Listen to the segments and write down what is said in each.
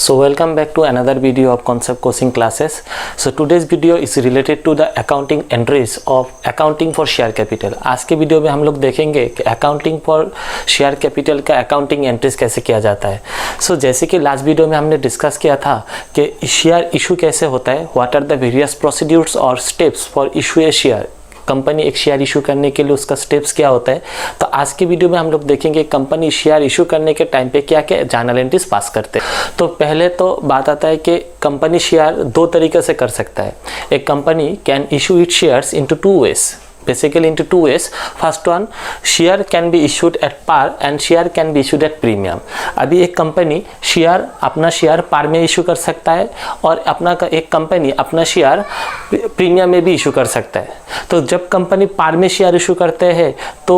So welcome back to another video of concept coaching classes. So today's video is related to the accounting entries of accounting for share capital. आज के video में हम लोग देखेंगे कि accounting for share capital का accounting entries कैसे किया जाता है. सो जैसे कि लास्ट वीडियो में हमने डिस्कस किया था कि शेयर इशू कैसे होता है, what are the various procedures और steps for issue a share. Company एक शेयर इशू करने के लिए उसका स्टेप्स क्या होता है. तो आज के वीडियो में हम लोग देखेंगे कंपनी शेयर इशू करने के टाइम पे क्या क्या जर्नल एंट्रीज पास करते हैं. तो पहले तो बात आता है कि कंपनी शेयर दो तरीके से कर सकता है. एक company can issue it shares into two ways, basically into two ways. First one, share can be issued at par and share can be issued at premium. अभी एक कंपनी शेयर अपना शेयर पार में issue कर सकता है और एक company अपना शेयर प्रीमियम में भी इशू कर सकता है. तो जब कंपनी पार में शेयर इशू करते हैं तो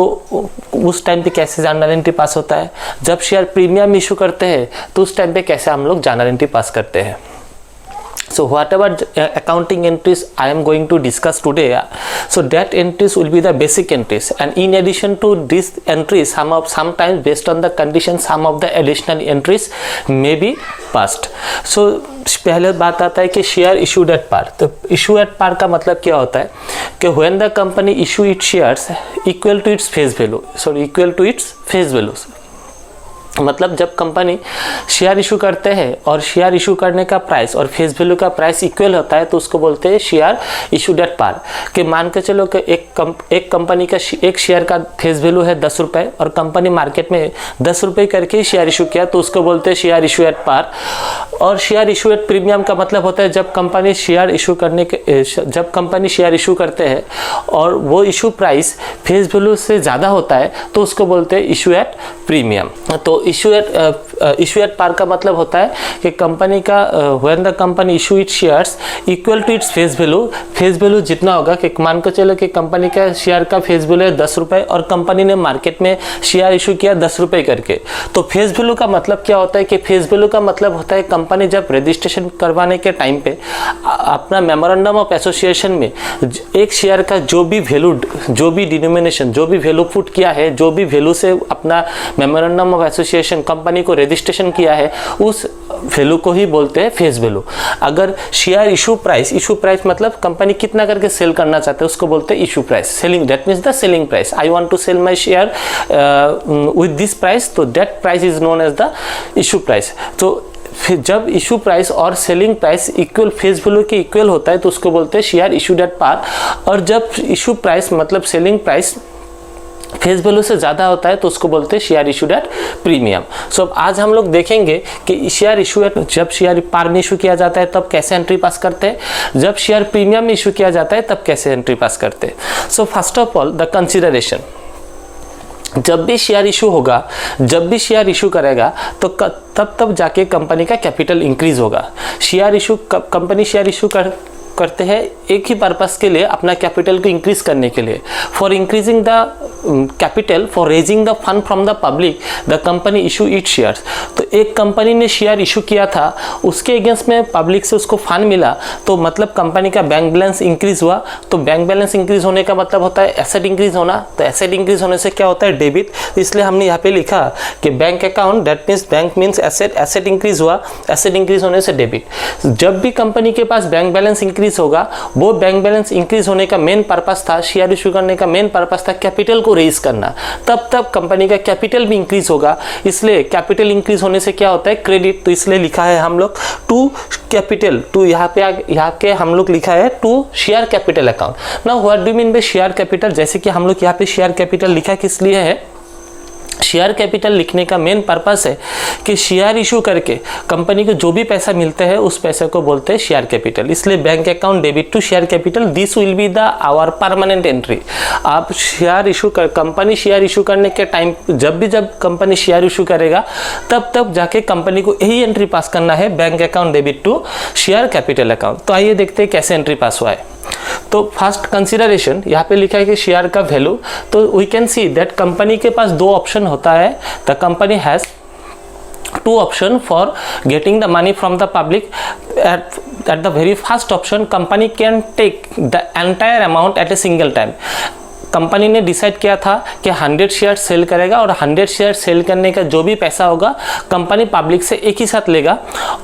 उस टाइम पे कैसे जर्नल एंट्री पास होता है. जब शेयर प्रीमियम इशू करते हैं तो उस टाइम पे कैसे हम लोग जर्नल एंट्री पास करते हैं. So whatever accounting entries I am going to discuss today, so that entries will be the basic entries, and in addition to these entries, sometimes based on the conditions, some of the additional entries may be passed. So पहले बात आता है कि share issued at par. तो issue at par का मतलब क्या होता है कि when the company issue it shares equal to its face value, equal to its face value. मतलब जब कंपनी शेयर इशू करते हैं और शेयर इशू करने का प्राइस और फेस वैल्यू का प्राइस इक्वल होता है तो उसको बोलते हैं शेयर इशूड एट पार. कि मान के चलो कि एक कंपनी का एक शेयर का फेस वैल्यू है 10 रुपये और कंपनी मार्केट में 10 रुपये करके शेयर इशू किया तो उसको बोलते हैं शेयर इशू एट पार. और शेयर इशू एट प्रीमियम का मतलब होता है जब कंपनी शेयर इशू करते हैं और वो इशू प्राइस फेस वैल्यू से ज़्यादा होता है तो उसको बोलते हैं इशू एट प्रीमियम. तो इशू एट पार का मतलब होता है कि कंपनी का when the company issue it shares equal to its face value जितना होगा कि मान को चलो कि कंपनी का शेयर का फेस वैल्यू है 10 रुपये और कंपनी ने मार्केट में शेयर इशू किया 10 रुपये करके. तो फेस वैल्यू का मतलब क्या होता है कि फेस वैल्यू का मतलब होता है कंपनी जब रजिस्ट्रेशन करवाने के टाइम पे अपना मेमोरेंडम ऑफ एसोसिएशन में एक शेयर का जो भी वैल्यू, जो भी डिनोमिनेशन, जो भी वैल्यू पुट किया है, जो भी वैल्यू से अपना मेमोरेंडम ऑफ एसोसिएशन कंपनी को रजिस्ट्रेशन किया है उस वैल्यू को ही बोलते हैं फेस वैल्यू. अगर शेयर इशू प्राइस मतलब कंपनी कितना करके सेल करना चाहते हैं उसको बोलते हैं issue price. Selling, that means the selling price. I want to sell my share with this price, तो that price is known as the issue price. तो फिर जब इशू प्राइस और selling price equal face value के equal होता है तो उसको बोलते हैं शेयर इशूड एट पार. और जब इशू प्राइस मतलब सेलिंग प्राइस फेस वैल्यू से ज़्यादा होता है तो उसको बोलते हैं share issued at premium. So आज हम लोग देखेंगे कि शेयर इशू एट, जब शेयर पार में इशू किया जाता है तब कैसे एंट्री पास करते हैं, जब शेयर प्रीमियम में इशू किया जाता है तब कैसे एंट्री पास करते हैं. So first of all the consideration, जब भी शेयर इशू होगा, जब भी शेयर इशू करेगा तो तब जाके कंपनी का कैपिटल इंक्रीज होगा. कंपनी शेयर इशू करते हैं एक ही पर्पस के लिए, अपना कैपिटल को इंक्रीज करने के लिए. For increasing the capital, for raising the fund from the public, the company issue it shares. तो एक कंपनी ने शेयर इशू किया था, उसके अगेंस्ट में पब्लिक से उसको फंड मिला तो मतलब कंपनी का बैंक बैलेंस इंक्रीज हुआ. तो बैंक बैलेंस इंक्रीज होने का मतलब होता है एसेट इंक्रीज होना. तो एसेट इंक्रीज होने से क्या होता है, डेबिट. इसलिए हमने यहाँ पे लिखा कि bank account, that means bank means asset, asset increase हुआ, एसेट इंक्रीज होने से डेबिट. जब भी कंपनी के पास बैंक बैलेंस इंक्रीज होगा, वो बैंक बैलेंस इंक्रीज होने का मेन पर्पस था, शेयर इशू करने का मेन पर्पस था कैपिटल को रेज करना. तब कंपनी का कैपिटल भी इंक्रीज होगा. इसलिए कैपिटल इंक्रीज होने से क्या होता है, क्रेडिट. तो इसलिए लिखा है हम लोग टू कैपिटल, टू यहाँ पे हम लोग लिखा है to share capital account. Now what do mean by share capital. जैसे कि हम लोग यहाँ पे शेयर कैपिटल लिखा किस लिए है, शेयर कैपिटल लिखने का मेन पर्पस है कि शेयर इशू करके कंपनी को जो भी पैसा मिलते हैं उस पैसे को बोलते हैं शेयर कैपिटल. इसलिए bank account debit to share capital, this will be the our permanent entry. आप share issue company share issue करने के टाइम, जब कंपनी शेयर इशू करेगा तब जाके कंपनी को यही एंट्री पास करना है, bank account debit to share capital account. तो आइए देखते हैं कैसे एंट्री पास हुआ है. तो फर्स्ट कंसिडरेशन यहाँ पे लिखा है कि शेयर का वैल्यू. तो we can see that company के पास दो ऑप्शन होता है. The company has two option for getting the money from the public. At the very first option, company can take the entire amount at a single time. Company ने decide किया था कि 100 share cell करेगा और 100 share cell करने का जो भी पैसा होगा कंपनी पब्लिक से एक ही साथ लेगा।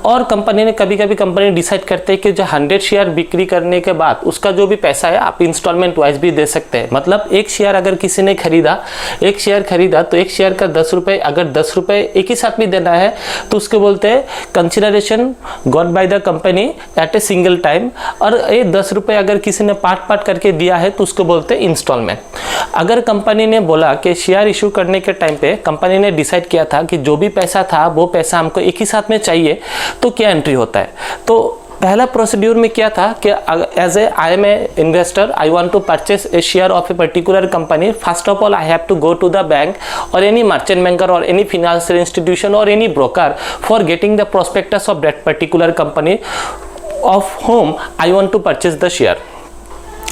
और कंपनी ने कभी कभी कंपनी डिसाइड करते हैं कि जो 100 शेयर बिक्री करने के बाद उसका जो भी पैसा है आप इंस्टॉलमेंट वाइज भी दे सकते हैं। मतलब एक शेयर अगर किसी ने खरीदा, एक शेयर खरीदा तो एक शेयर का 10 रुपये, अगर 10 रुपये एक ही साथ भी देना है तो उसको बोलते हैं consideration got by the company at a single time. और ये 10 रुपये अगर किसी ने पार्ट करके दिया है तो उसको बोलते हैं इंस्टॉलमेंट। अगर कंपनी ने बोला कि शेयर इशू करने के टाइम पे कंपनी ने डिसाइड किया था कि जो भी पैसा था वो पैसा हमको एक ही साथ में चाहिए, तो क्या एंट्री होता है? तो पहला प्रोसीड्यूर में क्या था कि as a I am a investor, I want to purchase a share of a particular company. First of all I have to go to the bank और एनी मर्चेंट बैंकर और एनी फिनेंशियल इंस्टीट्यूशन और any broker for getting the prospectus of that particular company of whom I want to purchase the share.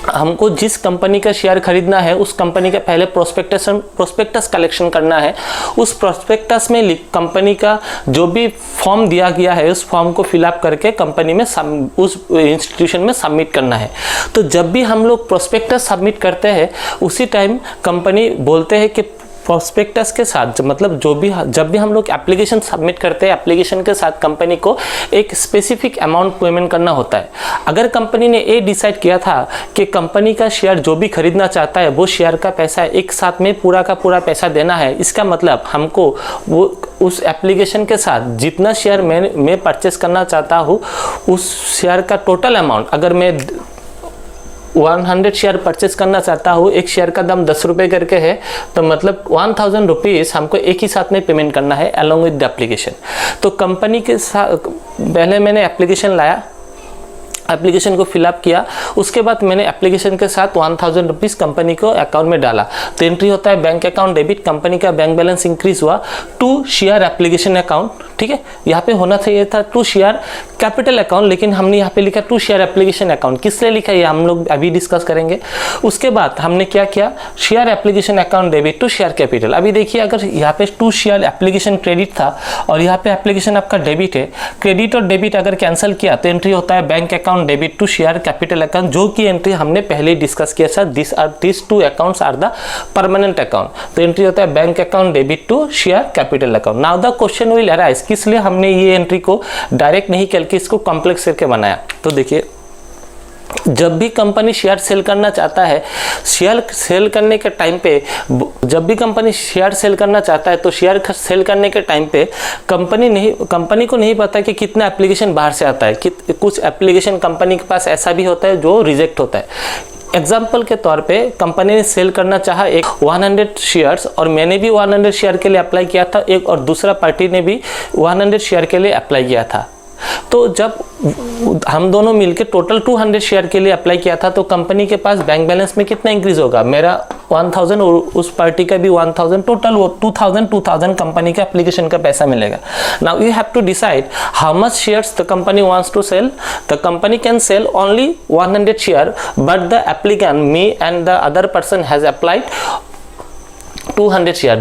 हमको जिस company का share खरीदना है उस company का पहले प्रोस्पेक्टस कलेक्शन करना है। उस प्रोस्पेक्टस में कंपनी का जो भी फॉर्म दिया गया है उस फॉर्म को फिलअप करके कंपनी में उस इंस्टीट्यूशन में सबमिट करना है। तो जब भी हम लोग प्रोस्पेक्टस सबमिट करते हैं उसी टाइम कंपनी बोलते हैं कि प्रोस्पेक्टस के साथ मतलब जब भी हम लोग एप्लीकेशन सबमिट करते हैं, एप्लीकेशन के साथ कंपनी को एक स्पेसिफिक अमाउंट पेमेंट करना होता है। अगर कंपनी ने ये डिसाइड किया था कि कंपनी का शेयर जो भी खरीदना चाहता है वो शेयर का पैसा एक साथ में पूरा का पूरा पैसा देना है, इसका मतलब हमको वो उस एप्लीकेशन के साथ जितना शेयर मैं परचेस करना चाहता हूँ उस शेयर का टोटल अमाउंट, अगर मैं 100 शेयर परचेस करना चाहता हूँ, एक शेयर का दाम 10 रुपये करके है, तो मतलब 1000 रुपीज़ हमको एक ही साथ में पेमेंट करना है अलॉन्ग विद द एप्लीकेशन। तो कंपनी के साथ पहले मैंने एप्लीकेशन लाया, एप्लीकेशन को फिलअप किया, उसके बाद मैंने एप्लीकेशन के साथ 1000 रुपीज़ कंपनी को अकाउंट में डाला। तो एंट्री होता है बैंक अकाउंट डेबिट, कंपनी का बैंक बैलेंस इंक्रीज हुआ टू शेयर एप्लीकेशन अकाउंट। ठीक है, यहाँ पे होना चाहिए था टू शेयर कैपिटल अकाउंट, लेकिन हमने यहाँ पे लिखा टू शेयर एप्लीकेशन अकाउंट। किस लिए लिखा ये हम लोग अभी डिस्कस करेंगे। उसके बाद हमने क्या किया, share application account debit to share capital. अभी देखिए अगर यहाँ पे टू शेयर एप्लीकेशन क्रेडिट था और यहाँ पे एप्लीकेशन आपका डेबिट है, क्रेडिट और डेबिट अगर कैंसिल किया तो एंट्री होता है bank account debit to share capital account, जो की एंट्री हमने पहले डिस्कस किया था। This two accounts are the permanent account. तो एंट्री होता है bank account debit to share capital account. Now the question will arise, किस लिए हमने ये एंट्री को डायरेक्ट नहीं करके इसको कॉम्प्लेक्स करके बनाया। तो देखिए जब भी कंपनी शेयर सेल करना चाहता है, शेयर सेल करने के टाइम पे जब भी कंपनी शेयर सेल करना चाहता है तो शेयर सेल करने के टाइम पे कंपनी को नहीं पता कि कितना एप्लीकेशन बाहर से आता है। कुछ एप्लीकेशन कंपनी के पास ऐसा भी होता है जो रिजेक्ट होता है। एग्जाम्पल के तौर पे कंपनी ने सेल करना चाहा एक 100 शेयर्स और मैंने भी 100 शेयर के लिए अप्लाई किया था, एक और दूसरा पार्टी ने भी 100 शेयर के लिए अप्लाई किया था। तो जब हम दोनों मिलकर टोटल 200 शेयर के लिए अप्लाई किया था तो कंपनी के पास बैंक बैलेंस में कितना इंक्रीज होगा, मेरा 1000 और उस पार्टी का भी 1000, टोटल वो 2000 कंपनी का एप्लीकेशन का पैसा मिलेगा। Now you have to decide how much shares the company wants to sell. The company can sell only 100 share but the applicant me and the other person has applied 200 share,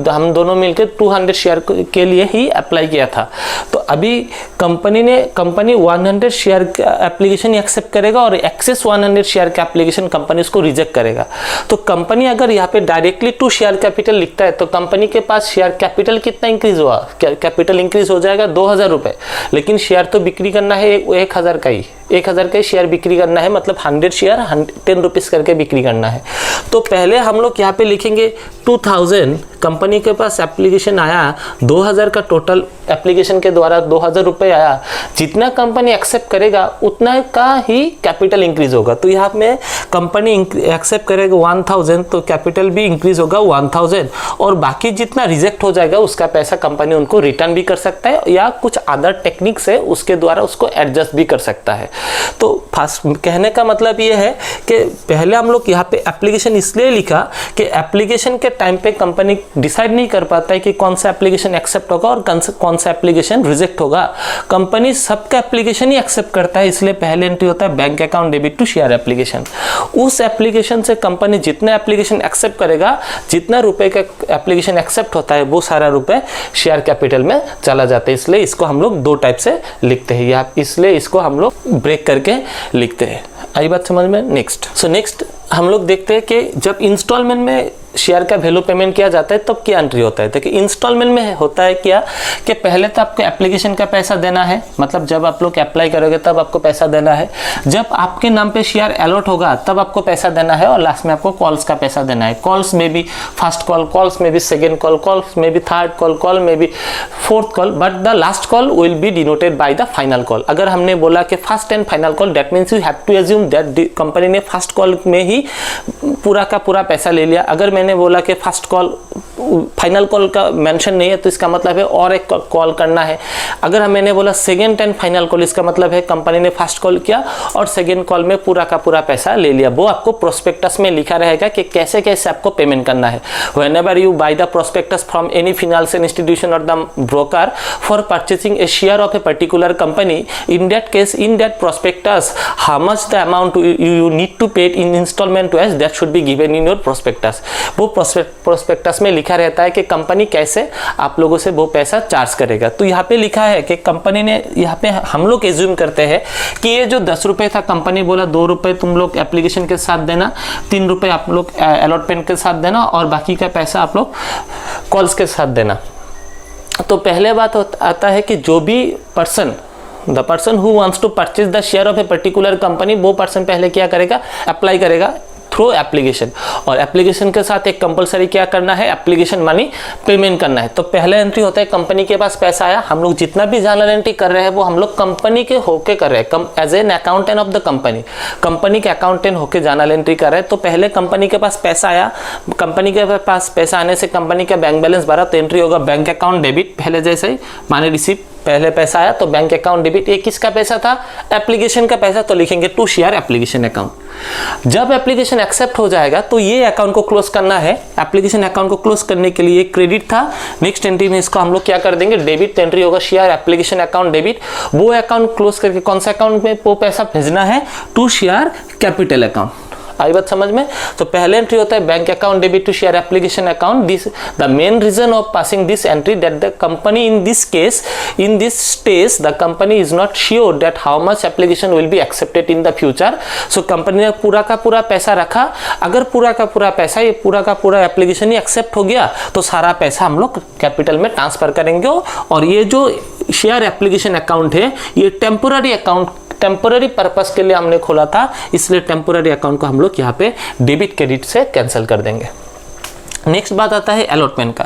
हम दोनों मिलकर 200 share के लिए ही apply किया था। तो अभी company 100 share का एप्लीकेशन एक्सेप्ट करेगा और एक्सेस 100 शेयर का एप्लीकेशन कंपनी उसको रिजेक्ट करेगा। तो कंपनी अगर यहाँ पे डायरेक्टली टू शेयर कैपिटल लिखता है तो कंपनी के पास शेयर कैपिटल कितना इंक्रीज हुआ, कैपिटल इंक्रीज हो जाएगा 2000 रुपये, लेकिन शेयर तो बिक्री करना है 1000 का ही, 1000 का ही शेयर बिक्री करना है, मतलब 100 शेयर 10 रुपीज़ करके बिक्री करना है। तो पहले हम लोग यहाँ पे लिखेंगे 2000, कंपनी के पास एप्लीकेशन आया 2000 का, टोटल एप्लीकेशन के द्वारा 2000 रुपये आया। जितना कंपनी एक्सेप्ट करेगा उतना का ही कैपिटल इंक्रीज होगा। तो यहाँ में कंपनी एक्सेप्ट करेगा 1000 तो कैपिटल भी इंक्रीज होगा 1000, और बाकी जितना रिजेक्ट हो जाएगा उसका पैसा कंपनी उनको रिटर्न भी कर सकता है या कुछ अदर टेक्निक से उसके द्वारा उसको एडजस्ट भी कर सकता है। तो फर्स्ट कहने का मतलब ये है कि पहले हम लोग यहाँ पे एप्लीकेशन इसलिए लिखा कि एप्लीकेशन के टाइम पे कंपनी डिसाइड नहीं कर पाता है कि कौन सा एप्लीकेशन एक्सेप्ट होगा और कौन सा एप्लीकेशन रिजेक्ट होगा। कंपनी सबका एप्लीकेशन ही एक्सेप्ट करता है, इसलिए पहले एंट्री होता है bank account debit to share application. उस एप्लीकेशन से कंपनी जितना एप्लीकेशन एक्सेप्ट करेगा, जितना रुपए का एप्लीकेशन एक्सेप्ट होता है वो सारा रुपए शेयर कैपिटल में चला जाता है। इसलिए इसको हम लोग दो टाइप से लिखते हैं, इसलिए इसको हम लोग ब्रेक करके लिखते हैं। आई बात समझ में। नेक्स्ट हम लोग देखते हैं कि जब इंस्टॉलमेंट में शेयर का वैल्यू पेमेंट किया जाता है तब क्या एंट्री होता है। देखिए इंस्टॉलमेंट में होता है क्या कि पहले तो आपको एप्लीकेशन का पैसा देना है, मतलब जब आप लोग अप्लाई करोगे तब आपको पैसा देना है, जब आपके नाम पे शेयर अलॉट होगा तब आपको पैसा देना है, और लास्ट में आपको कॉल्स का पैसा देना है। कॉल्स में भी फर्स्ट कॉल, कॉल्स में भी सेकेंड कॉल, कॉल्स में भी थर्ड कॉल, कॉल में भी fourth call, but the last call will be denoted by the final call. अगर हमने बोला कि first and final call, that means you have to assume that company ने first call में ही पूरा का पूरा पैसा ले लिया। अगर मैंने बोला कि फर्स्ट कॉल फाइनल कॉल का मेंशन नहीं है तो इसका मतलब है और एक कॉल करना है। अगर मैंने बोला सेकेंड एंड फाइनल कॉल, इसका मतलब है कंपनी ने फर्स्ट कॉल किया और सेकेंड कॉल में पूरा का पूरा पैसा ले लिया। वो आपको प्रोस्पेक्टस में लिखा रहेगा कि कैसे कैसे आपको पेमेंट करना है। Whenever you buy the prospectus from any financial institution or the broker for purchasing a share of a particular company, in that case in that prospectus how much the amount you need to pay in instalment wise, that should be given in your prospectus. वो prospectus में लिखा रहता है कि company कैसे आप लोगों से वो पैसा चार्ज करेगा। तो यहाँ पे लिखा है कि कंपनी ने, यहाँ पे हम लोग एज्यूम करते हैं कि ये जो 10 रुपए था, कंपनी बोला 2 रुपए तुम लोग एप्लीकेशन के साथ देना, 3 रुपए आप लोग अलॉटमेंट के साथ देना और बाकी का पैसा आप लोग कॉल्स के साथ देना। तो पहले बात आता है कि जो भी the person who wants to purchase the share of a particular company, वो पर्सन पहले क्या करेगा, अप्लाई करेगा थ्रू एप्लीकेशन, और एप्लीकेशन के साथ एक कंपलसरी क्या करना है, एप्लीकेशन मनी पेमेंट करना है। तो पहला एंट्री होता है कंपनी के पास पैसा आया, हम लोग जितना भी जर्नल एंट्री कर रहे हैं वो हम लोग कंपनी के होके कर रहे हैं, as an accountant of the company के अकाउंटेंट होके जर्नल एंट्री कर रहे हैं। तो पहले कंपनी के पास पैसा आया, कंपनी के पास पैसा आने से कंपनी का बैंक बैलेंस भरा, तो एंट्री होगा बैंक अकाउंट डेबिट, पहले जैसे ही माने रिसीव, पहले पैसा आया तो बैंक अकाउंट डेबिट। एक किसका पैसा था, एप्लीकेशन का पैसा, तो लिखेंगे टू शेयर एप्लीकेशन अकाउंट। जब एप्लीकेशन एक्सेप्ट हो जाएगा तो ये अकाउंट को क्लोज करना है। एप्लीकेशन अकाउंट को क्लोज करने के लिए क्रेडिट था, नेक्स्ट एंट्री में इसको हम लोग क्या कर देंगे, डेबिट एंट्री होगा, शेयर एप्लीकेशन अकाउंट डेबिट। वो अकाउंट क्लोज करके कौन सा अकाउंट में वो पैसा भेजना है, टू शेयर कैपिटल अकाउंट। आई बात समझ में। तो पहले एंट्री होता है bank account debit to share application account. This the main reason of passing this entry that the company in this case, in this stage the company is not sure that how much application will be accepted in the future. So company ने पूरा का पूरा पैसा रखा, अगर पूरा का पूरा पैसा, ये पूरा का पूरा एप्लीकेशन ही एक्सेप्ट हो गया तो सारा पैसा हम लोग कैपिटल में ट्रांसफर करेंगे। और ये जो शेयर एप्लीकेशन अकाउंट है ये टेम्पोररी अकाउंट, टेम्पोररी पर्पस के लिए हमने खोला था, इसलिए टेम्पोररी अकाउंट को हम लोग यहाँ पे डेबिट क्रेडिट से कैंसिल कर देंगे। नेक्स्ट बात आता है अलॉटमेंट का।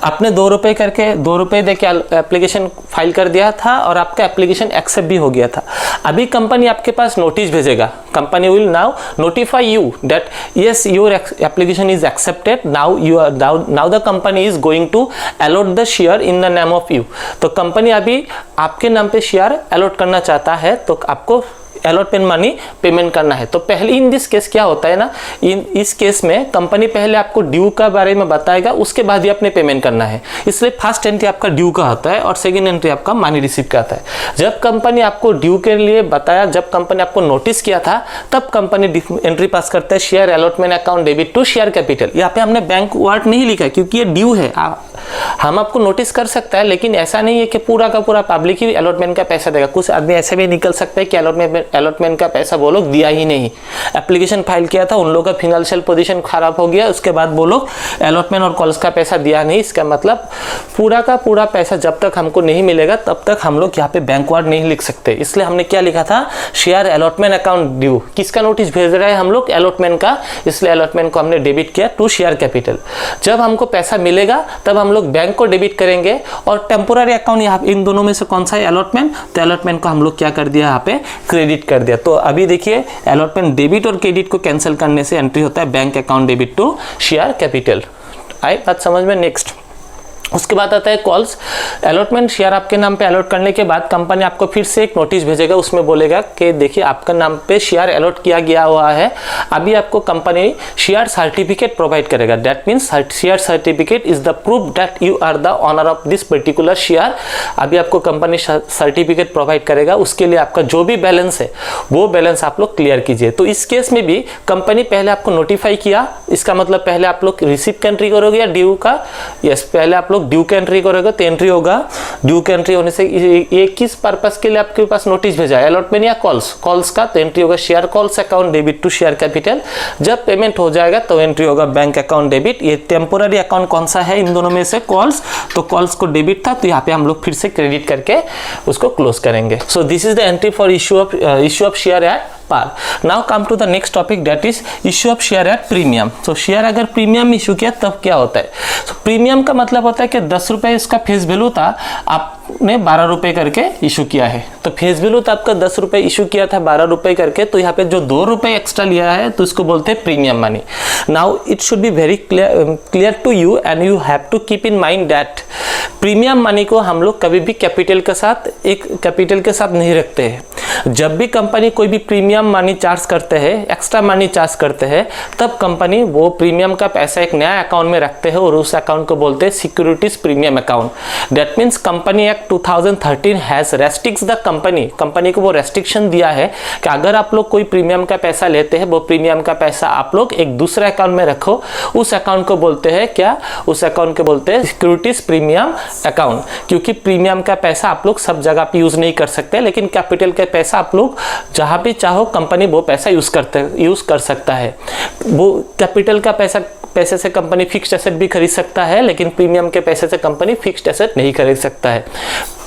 आपने 2 रुपए करके 2 रुपए दे के एप्लीकेशन फाइल कर दिया था और आपका एप्लीकेशन एक्सेप्ट भी हो गया था। अभी कंपनी आपके पास नोटिस भेजेगा, company will now notify you that yes your application is accepted, now the company is going to allot the share in the name of you. तो कंपनी अभी आपके नाम पे शेयर अलॉट करना चाहता है, तो आपको अलॉटमेंट मनी पेमेंट करना है। तो पहले इन दिस केस क्या होता है ना, इस केस में कंपनी पहले आपको ड्यू का बारे में बताएगा, उसके बाद ही आपने पेमेंट करना है। इसलिए फर्स्ट एंट्री आपका ड्यू का होता है और सेकंड एंट्री आपका मनी रिसीव का आता है। जब कंपनी आपको ड्यू के लिए बताया, जब कंपनी आपको नोटिस किया था, तब कंपनी एंट्री पास करता है share allotment account debit to share capital. यहाँ पे हमने बैंक वर्ड नहीं लिखा क्योंकि ये ड्यू है, हम आपको नोटिस कर सकता है, लेकिन ऐसा नहीं है कि पूरा का पूरा पब्लिक ही अलॉटमेंट का पैसा देगा। कुछ आदमी ऐसे भी निकल सकते हैं कि अलॉटमेंट का पैसा वो लोग दिया ही नहीं, एप्लीकेशन फाइल किया था, उन लोगों का फाइनेंशियल पोजीशन खराब हो गया, उसके बाद वो लोग अलॉटमेंट और कॉल्स का पैसा दिया नहीं। इसका मतलब पूरा का पूरा पैसा जब तक हमको नहीं मिलेगा तब तक हम लोग यहाँ पे बैंक वर्ड नहीं लिख सकते। इसलिए हमने क्या लिखा था, शेयर अलॉटमेंट अकाउंट ड्यू। किसका नोटिस भेज रहे हैं हम लोग, अलॉटमेंट का, इसलिए अलॉटमेंट को हमने डेबिट किया टू शेयर कैपिटल। जब हमको पैसा मिलेगा तब हम लोग बैंक को डेबिट करेंगे, और टेम्पोररी अकाउंट यहाँ इन दोनों में से कौन सा है, अलॉटमेंट, तो अलॉटमेंट को हम लोग क्या कर दिया, यहाँ पे क्रेडिट कर दिया। तो अभी देखिए अलॉटमेंट डेबिट और क्रेडिट को कैंसिल करने से एंट्री होता है bank account debit to share capital. आई बात समझ में। नेक्स्ट उसके बाद आता है कॉल्स। अलॉटमेंट शेयर आपके नाम पे अलॉट करने के बाद कंपनी आपको फिर से एक नोटिस भेजेगा, उसमें बोलेगा कि देखिए आपका नाम पे शेयर अलॉट किया गया हुआ है, अभी आपको कंपनी शेयर सर्टिफिकेट प्रोवाइड करेगा। That means share certificate is the proof that you are the owner of this particular share. अभी आपको कंपनी सर्टिफिकेट प्रोवाइड करेगा, उसके लिए आपका जो भी बैलेंस है वो बैलेंस आप लोग क्लियर कीजिए। तो इस केस में भी कंपनी पहले आपको नोटिफाई किया, इसका मतलब पहले आप लोग रिसीव एंट्री करोगे या ड्यू का, यस पहले आप लोग लोग ड्यू का एंट्री करोगे तो एंट्री होगा, ड्यू का एंट्री होने से ये किस पर्पस के लिए आपके पास नोटिस भेजा है, अलॉटमेंट या कॉल्स का, तो एंट्री होगा share calls account debit to share capital. जब पेमेंट हो जाएगा तो एंट्री होगा बैंक अकाउंट डेबिट। ये टेम्पोररी अकाउंट कौन सा है इन दोनों में से, कॉल्स, तो कॉल्स को डेबिट था तो यहाँ पे हम लोग फिर से क्रेडिट करके उसको क्लोज करेंगे। So this is the entry for issue of share at par. Now come to the next topic, that is issue of share at premium. तो शेयर अगर प्रीमियम इशू किया तब क्या होता है। तो प्रीमियम का मतलब होता है कि 10 रुपए इसका फेस वैल्यू था, आपने 12 रुपए करके इशू किया है। तो फेस वैल्यू तो आपका 10 रुपए इशू किया था 12 रुपए करके, तो यहाँ पे जो 2 रुपए एक्स्ट्रा लिया है तो इसको बोलते हैं premium money. Now it should be very clear to you and you have to keep in mind that premium money को हम लोग कभी भी कैपिटल के साथ नहीं रखते हैं। जब भी कंपनी कोई भी प्रीमियम मनी चार्ज करते हैं, एक्स्ट्रा मनी चार्ज करते हैं, तब कंपनी वो प्रीमियम का पैसा एक नया अकाउंट में रखते हैं और उस अकाउंट को बोलते हैं securities premium account. That means company act 2013 has restricts the company को वो रेस्ट्रिक्शन दिया है कि अगर आप लोग कोई प्रीमियम का पैसा लेते हैं, वो प्रीमियम का पैसा आप लोग एक दूसरे अकाउंट में रखो। उस अकाउंट को बोलते हैं क्या, उस अकाउंट को बोलते हैं सिक्योरिटीज प्रीमियम अकाउंट। क्योंकि प्रीमियम का पैसा आप लोग सब जगह पे यूज नहीं कर सकते, लेकिन कैपिटल का पैसा आप लोग जहां भी चाहो कंपनी वो पैसा यूज कर सकता है। वो कैपिटल का पैसे से कंपनी फिक्स्ड एसेट भी खरीद सकता है, लेकिन प्रीमियम के पैसे से कंपनी फिक्स्ड एसेट नहीं खरीद सकता है।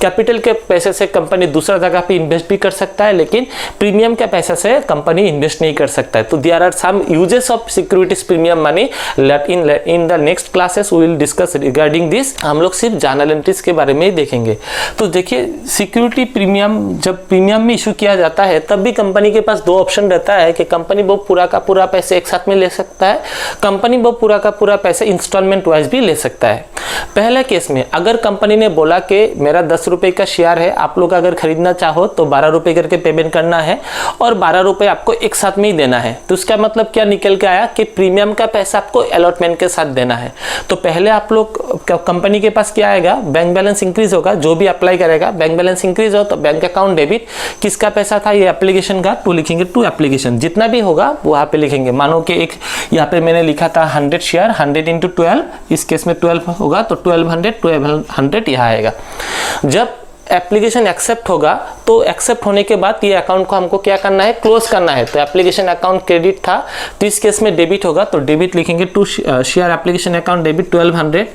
कैपिटल के पैसे से कंपनी दूसरा जगह पे इन्वेस्ट भी कर सकता है, लेकिन प्रीमियम के पैसे से कंपनी इन्वेस्ट नहीं कर सकता है। तो there are some uses of securities premium money. In the next classes we will discuss regarding this. हम लोग सिर्फ जर्नल एंट्रीज के बारे में ही देखेंगे। तो देखिए, सिक्योरिटी प्रीमियम जब प्रीमियम में इशू किया जाता है तब भी कंपनी के पास 2 ऑप्शन रहता है कि कंपनी वो पूरा का पूरा पैसे एक साथ में ले सकता है, कंपनी वो पूरा का पूरा पैसे इंस्टॉलमेंट वाइज भी ले सकता है। पहले केस में अगर कंपनी ने बोला कि मेरा 10 रुपए का शेयर है, आप लोग अगर खरीदना चाहो तो 12 रुपए करके पेमेंट करना है और 12 रुपए आपको एक साथ में ही देना है, तो उसका मतलब क्या निकल के आया कि प्रीमियम का पैसा आपको अलॉटमेंट के साथ देना है। तो पहले आप लोग कंपनी के पास क्या आएगा, बैंक बैलेंस इंक्रीज होगा, जो भी अप्लाई करेगा बैंक बैलेंस इंक्रीज हो तो बैंक अकाउंट डेबिट। किसका पैसा था, ये एप्लीकेशन का, टू लिखेंगे, टू एप्लीकेशन, जितना भी होगा वहां पे लिखेंगे। मानो कि एक यहाँ पे मैंने लिखा था 100 शेयर, 100 इंटू 12, इस केस में 12 होगा तो 1200 यहाँ आएगा। जब एप्लीकेशन एक्सेप्ट होगा तो एक्सेप्ट होने के बाद ये अकाउंट को हमको क्या करना है, क्लोज करना है। तो एप्लीकेशन अकाउंट क्रेडिट था तो इस केस में डेबिट होगा, तो डेबिट लिखेंगे to share application account debit 1200।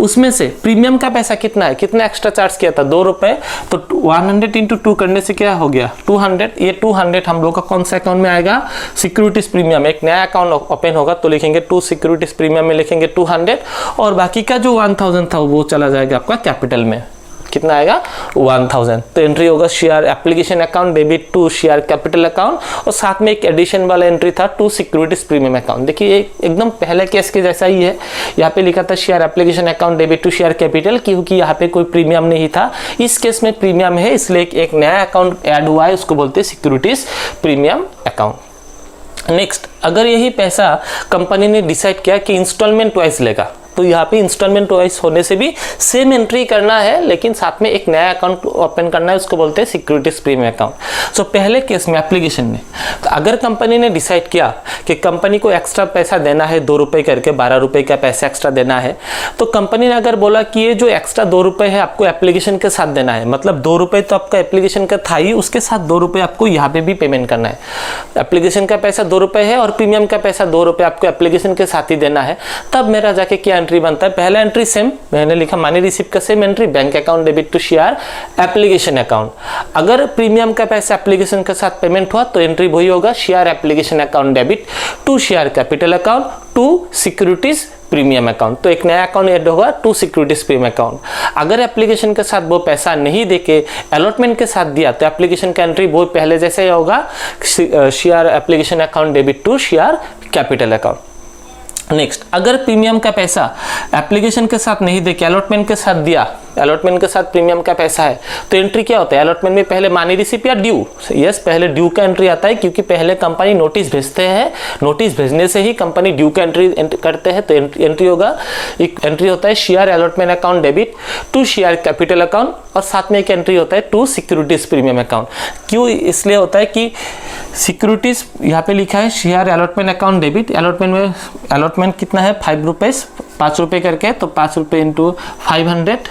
उसमें से प्रीमियम का पैसा कितना है, कितना एक्स्ट्रा चार्ज किया था, 2 रुपए, तो 100 इंटू 2 करने से क्या हो गया 200। ये 200 हम लोग का कौन सा अकाउंट में आएगा, सिक्योरिटीज प्रीमियम। एक नया अकाउंट ओपन होगा तो लिखेंगे 2 सिक्योरिटीज प्रीमियम में लिखेंगे 200 और बाकी का जो 1000 था वो चला जाएगा आपका कैपिटल में। कितना आएगा 1000। तो एंट्री होगा share application account debit to share capital account और साथ में एक एडिशन वाला एंट्री था टू सिक्योरिटीज प्रीमियम अकाउंट। देखिए एकदम पहले केस के जैसा ही है, यहाँ पे लिखा था share application account debit to share capital, क्योंकि यहाँ पे कोई प्रीमियम नहीं था। इस केस में प्रीमियम है, इसलिए एक नया अकाउंट ऐड हुआ है, उसको बोलते हैं सिक्योरिटीज प्रीमियम अकाउंट। नेक्स्ट, अगर यही पैसा कंपनी ने डिसाइड किया कि इंस्टॉलमेंट वाइज लेगा, तो यहाँ पे इंस्टॉलमेंट वाइज होने से भी सेम एंट्री करना है, लेकिन साथ में एक नया अकाउंट ओपन करना है, उसको बोलते हैं सिक्योरिटीज प्रीमियम अकाउंट। सो पहले केस में एप्लीकेशन में तो अगर कंपनी ने डिसाइड किया कि कंपनी को एक्स्ट्रा पैसा देना है 2 रुपए करके, 12 रुपए का पैसा एक्स्ट्रा देना है, तो कंपनी ने अगर बोला कि ये जो एक्स्ट्रा 2 रुपए है आपको एप्लीकेशन के साथ देना है, मतलब 2 रुपए तो आपका एप्लीकेशन का था ही, उसके साथ 2 रुपए आपको यहाँ पे भी पेमेंट करना है। एप्लीकेशन का पैसा 2 रुपए है और प्रीमियम का पैसा 2 रुपए आपको एप्लीकेशन के साथ ही देना है, तब मेरा जाके क्या एंट्री बनता है, पहला एंट्री सेम, मैंने लिखा मनी रिसीव का same entry, bank account debit to share application account. अगर प्रीमियम का पैसा एप्लीकेशन के साथ पेमेंट हुआ तो एंट्री वही होगा, share application account debit to share capital account to securities premium account. तो एक नया अकाउंट ऐड होगा टू सिक्योरिटीज प्रीमियम अकाउंट। अगर एप्लीकेशन के साथ वो पैसा नहीं देके अलॉटमेंट के साथ दिया तो एप्लीकेशन का एंट्री वो पहले जैसे होगा, share application account debit to share capital account. Next, अगर प्रीमियम का पैसा एप्लीकेशन के साथ नहीं देके अलॉटमेंट के साथ दिया अलॉटमेंट के साथ प्रीमियम का पैसा है, तो एंट्री क्या होता है अलॉटमेंट में? पहले मनी रिसिप्ट या ड्यू, यस पहले ड्यू का एंट्री आता है, क्योंकि पहले कंपनी नोटिस भेजते हैं, नोटिस भेजने से ही कंपनी ड्यू का एंट्री करते हैं, तो एंट्री होगा, एक एंट्री होता है share allotment account debit to share capital account, और साथ में एक एंट्री होता है टू सिक्योरिटीज प्रीमियम अकाउंट। क्यों इसलिए होता है कि सिक्योरिटीज यहाँ पे लिखा है share allotment account debit, allotment में अलॉटमेंट कितना है 5 रुपीज, 5 रुपये करके, तो 5 रुपये इंटू 500।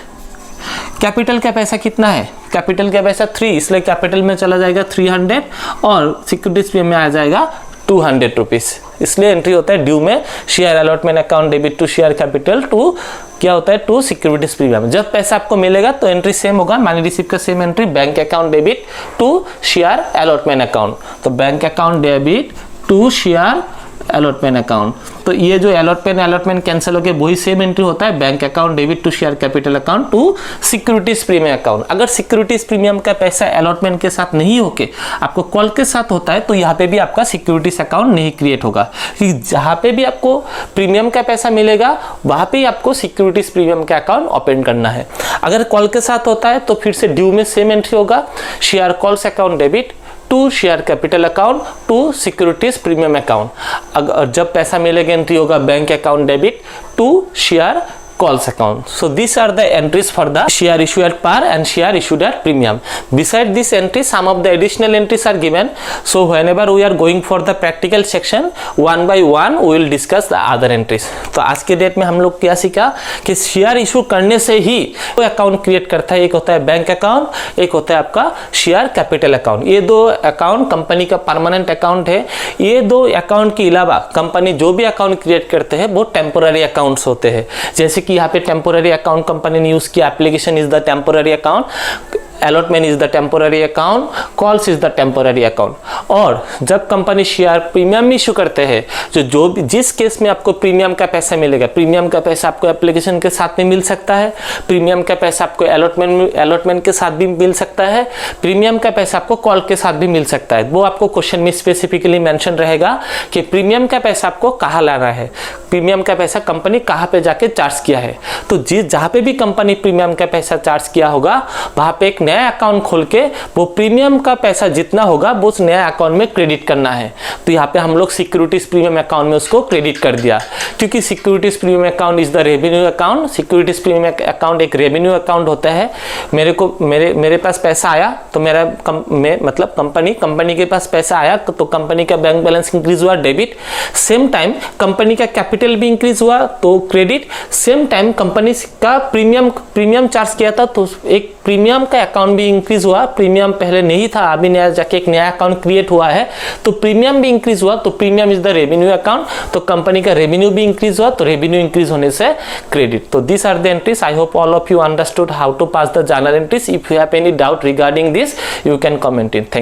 कैपिटल का पैसा कितना है? कैपिटल का पैसा 3, इसलिए कैपिटल में चला जाएगा 300 और सिक्योरिटीज पे में आ जाएगा 200 रुपीज, इसलिए एंट्री होता है ड्यू में share allotment account debit to share capital to क्या होता है टू सिक्योरिटीज प्रीमियम। जब पैसा आपको मिलेगा तो एंट्री सेम होगा, मनी रिसीव का same entry, bank account debit to share allotment account, तो bank account debit to share allotment account. तो ये जो अलॉटमेंट कैंसिल होकर वही सेम एंट्री होता है, bank account debit to share capital account to securities premium account. अगर securities premium का पैसा अलॉटमेंट के साथ नहीं होके आपको कॉल के साथ होता है, तो यहाँ पे भी आपका सिक्योरिटीज अकाउंट नहीं क्रिएट होगा, क्योंकि जहाँ पे भी आपको प्रीमियम का पैसा मिलेगा वहाँ पे आपको सिक्योरिटीज प्रीमियम का अकाउंट ओपन करना है। अगर कॉल के साथ होता है तो फिर से ड्यू में सेम एंट्री होगा, share calls account debit to share capital account to securities premium account. अगर जब पैसा मिलेगा एंट्री होगा bank account debit to share calls account. So these are the entries for the share issued at par and share issued at premium. Beside this entry, some of the additional entries are given. So whenever we are going for the practical section, one by one we will discuss the other entries. तो आज के date में हम लोग क्या सीखा कि share issue करने से ही वो अकाउंट क्रिएट करता है, एक होता है बैंक अकाउंट, एक होता है आपका शेयर कैपिटल अकाउंट। ये दो अकाउंट कंपनी का परमानेंट अकाउंट है। ये दो अकाउंट के अलावा कंपनी जो भी अकाउंट क्रिएट करते हैं वो टेम्पोररी अकाउंट्स होते हैं, जैसे कि यहाँ पे टेम्पोररी अकाउंट कंपनी ने यूज किया, application is the temporary account, allotment is the temporary account, calls is the temporary account. और जब कंपनी शेयर प्रीमियम इशू करते हैं, जो भी जिस केस में आपको प्रीमियम का पैसा मिलेगा, प्रीमियम का पैसा आपको एप्लीकेशन के साथ में मिल सकता है, प्रीमियम का पैसा आपको अलॉटमेंट के साथ भी मिल सकता है, प्रीमियम का पैसा आपको कॉल के साथ भी मिल सकता है। वो आपको क्वेश्चन में स्पेसिफिकली मेंशन रहेगा कि प्रीमियम का पैसा आपको कहाँ लाना है, प्रीमियम का पैसा कंपनी कहाँ पे जाके चार्ज किया है। तो जहाँ पे भी कंपनी प्रीमियम का पैसा चार्ज किया होगा वहाँ पे एक नया अकाउंट खोल के वो प्रीमियम का पैसा जितना होगा वो उस नया अकाउंट में क्रेडिट करना है। तो यहाँ पे हम लोग सिक्योरिटीज प्रीमियम अकाउंट में उसको क्रेडिट कर दिया, क्योंकि securities premium account is the revenue account. Securities premium account एक रेवेन्यू अकाउंट होता है। मेरे पास पैसा आया तो मतलब कंपनी के पास पैसा आया तो कंपनी का बैंक बैलेंस इंक्रीज हुआ, डेबिट। सेम टाइम कंपनी का कैपिटल भी इंक्रीज हुआ तो क्रेडिट। सेम टाइम कंपनी का प्रीमियम चार्ज किया था तो एक प्रीमियम का अकाउंट भी इंक्रीज हुआ। प्रीमियम पहले नहीं था, अभी नया जाके एक नया अकाउंट क्रिएट हुआ है तो प्रीमियम भी इंक्रीज हुआ। तो premium is the revenue account, तो कंपनी का रेवेन्यू भी इंक्रीज हुआ तो रेवेन्यू इंक्रीज होने से क्रेडिट। तो this are the entries. I hope all of you understood how to pass the journal entries. If you have any doubt regarding this you can comment in.